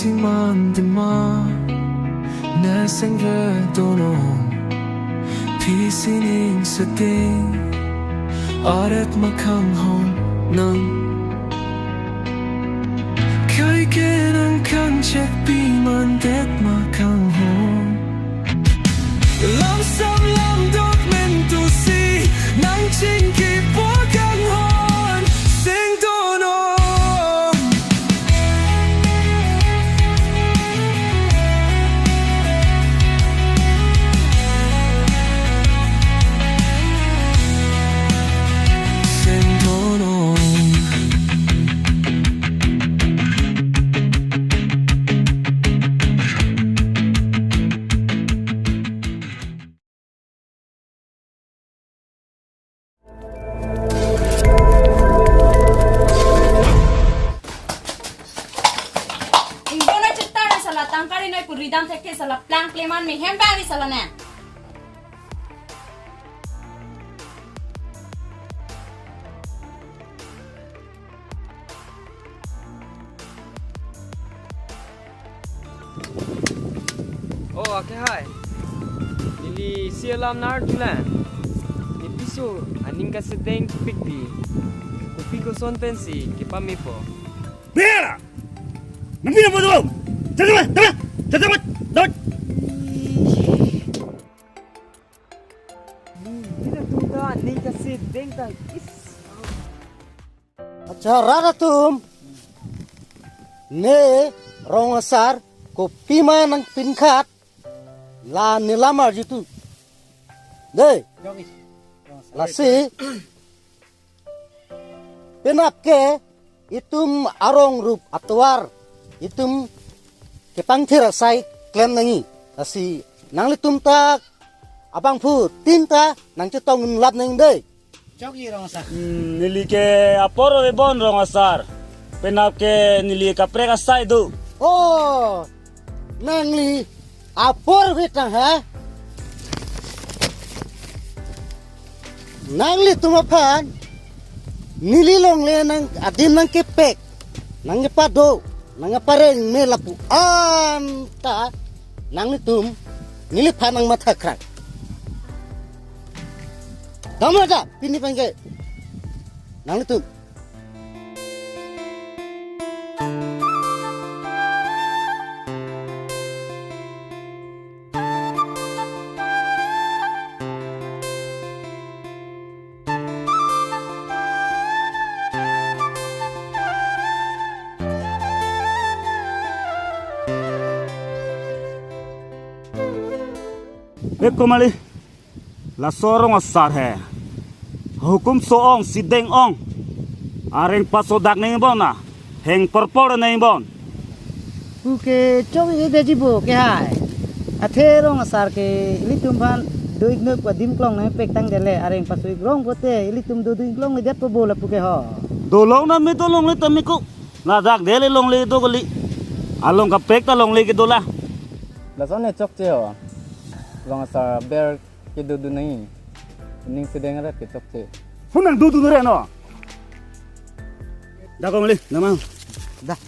하지만 마 내 생각도는 비스닝 setting 아랫 막항혼 넌 결계는 간책 비만 댓 막항혼 Lòng sông lòng đốt mình tu si nắng chính kỳ bố căng hồn sinh đô nôm sinh đô nôm tangkari noy kuridam thekte sala plank pleman me hem bari sala na Oh, okay, hi. Nili sialam nar tulan. Ni piso aning ka sedeng pikti. Kopi ko son pensi ke pamipo. Bera! Nampi na po doon! Tara! Dapat! Nila tuda ni ka sedeng ta is. अच्छा रारा तुम ने रोंgasar kopi manang pinkat la nilamar jitu deh lasi penap ke itum arong rup atwar itum kepang sai klen nangi lasi nang litum tak abang pu tinta nang cetong lap nang deh Nili ke aporo de bon rongasar. Penap ke nili ka preka sai do. oh nang li apor vetang ha nang li tumapan nililong le nang adin nang kepek nang pado nang pareng melapu anta nang litum nilipan nang mata krak kamu aja pini pangke nang litum Eko mali. La sorong asar hai. Hukum soong sideng ong. Areng pasodak neng bon na. Heng perpor neng bon. Buke cong ide jibo ke hai. Athe rong asar ke ilitum ban do ignok kwa dim klong na pek tang dele areng pasui grong kote ilitum do klong le det po bola puke ho. Dolong na mi dolong le tamiku. Na dak dele long le do goli. Along ka pek ta long le ke dola. La zone chok che ho. Long sa ber ke du nahi. Ning sedeng rat ke chok che. Hunang du re no. Da ko mali, nama. dah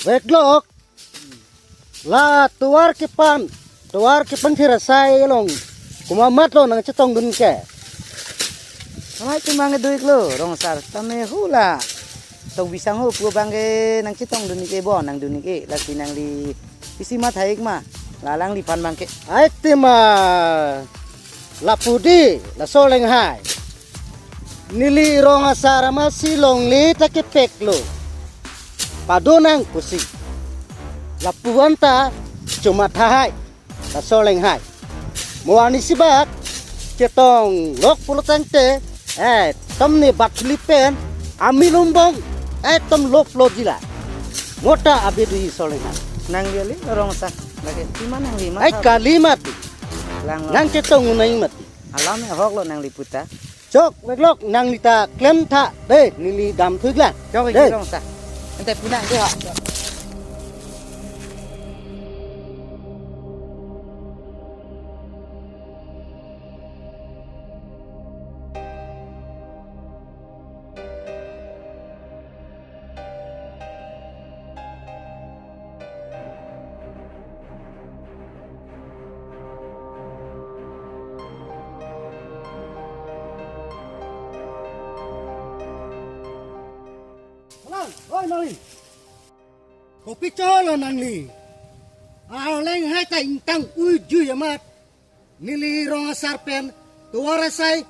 Weklok la tuar kipan thira sai long kumamat lo nang cetong gun ke Samai tumang duik lo rong asar tame hula. Tong bisang ho pu bangke nang citong duni ke bon nang duni ke laki nang li pisima thaik ma lalang li pan bangke. ai tima la pudi la soleng hai nili rong asara masih long li takipek lo padonang kusik lapuanta cuma thahai la soleng hai muani sibak ketong lok pulutang te tomni bat filipen ami lumbong tom lop lo jila Ngota abedi solengan. Nang dia li orang sa. Lagi di mana nang lima? Ai kalimat Lang nang cetong unai mat. alam ya hok lo nang liputa. Chok weklok nang lita klem tha de nili dam thuglan. Jauh Deh. lagi orang sa. Ente punak dia. Nang, oi nang. Kopi cholo nang li. Ao leng hai ta tang ui ju yamat. Nili rong sarpen tuara sai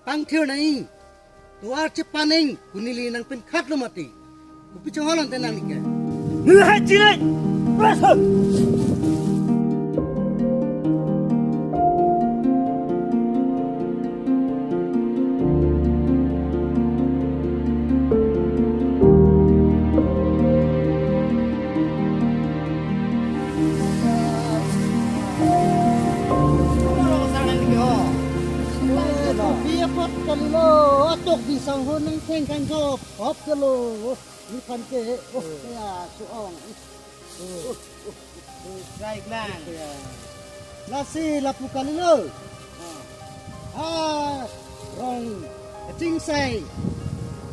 pang thiu nai. Tuar cepaning kunili nang pen khat lo mati. Kopi cholo nang nang li. Nili hai chile. Rasa. Kopi apa kalau atok di sanghon nang teng kan job. Hop kalau ni kan ke ya suong. Baik lang. Nasi lapu kalilo. Rong cing sai.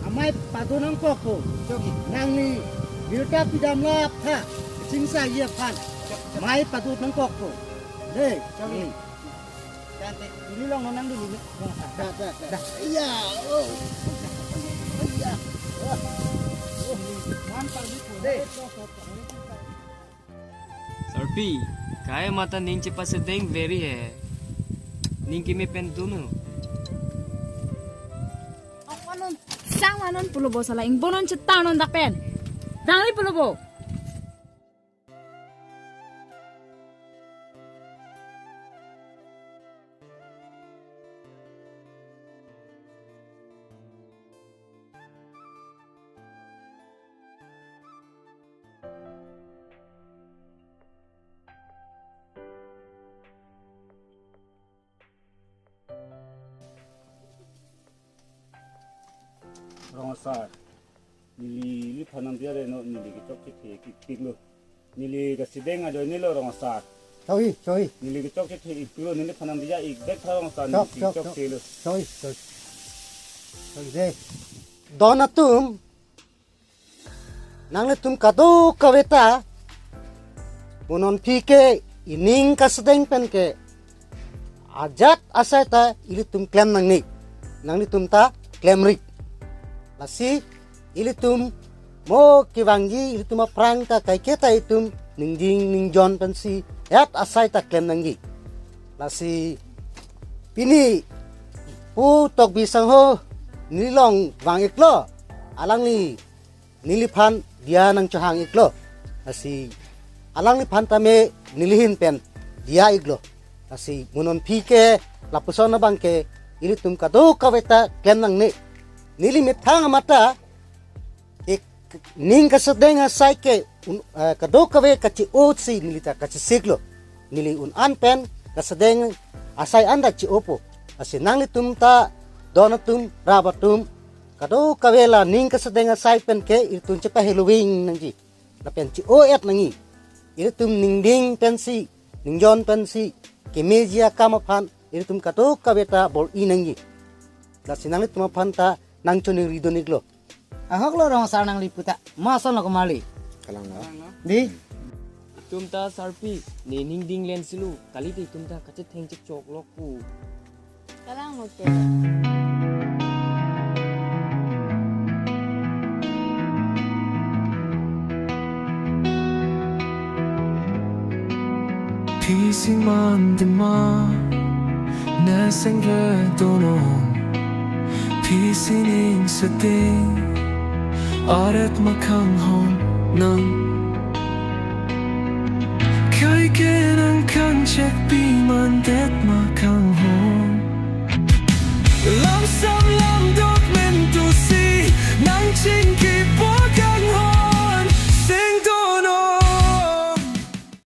Amai padunang koko. Nang ni birta pidam lap ha. Cing sai ye pan. Mai padunang koko. Deh, jangan. Cantik. Dulu long nang dulu. Dah. Iya. Oh. Iya. Mantap itu. Deh. Sarpi, kaya mata ning cepat sedeng very है ning के में पेन दोनों Apanon, sanganon pulubo sa laing bonon chetanon dapen. Dali pulubo. rong sar nili phanam dia no nili ki chok ki ki lo nili ga sideng a do nilo rong sar Choi. nili ki chok ki ki lo nili phanam dia ik dek rong sar Chok, nili chok, chok chok. ki lo Choi. Deh. Donatum. Nang tum kado kaweta. Bonon pike ining kasedeng pen ke. Ajat asata ilitum klem nang ni. Nang litum ta klem rik. Lasi ilitum mo kiwangi ilitum prang ta kai keta itum ningjing ningjon pensi yat asai ta klem nang gi. Lasi pini pu tok bisang ho nilong wang iklo alang ni niliphan dia nang chahang iklo lasi alang ni phan tame nilihin pen dia iglo lasi munon phike lapuson na bangke ilitum kado kaweta klem nang ni nilimit thang mata ek ning ka sedeng sai ke kado kawe kachi otsi nilita kachi siglo nili un an pen ka sedeng asai anda chi opo asi nang litum ta donatum rabatum kado kawela ning ka sedeng asai pen ke itun cepa Halloween nangji la pen chi oet nangi ilitum ningding pensi ningjon pensi kemeja kamaphan ilitum kado kaweta bol inangi la sinang litum phanta nang choni ridoniglo Ahok lo rong sa nang liputa. Mason lo kemali. kalang na Di. tumta Sarpi ni ning ding len silu kali ti tumta kache theng chek chok lok pu Kalang mo te. 피싱만 듯마 내 생각도는 피싱인 세팅 아랫 막항홈 난 가이게는 간책 비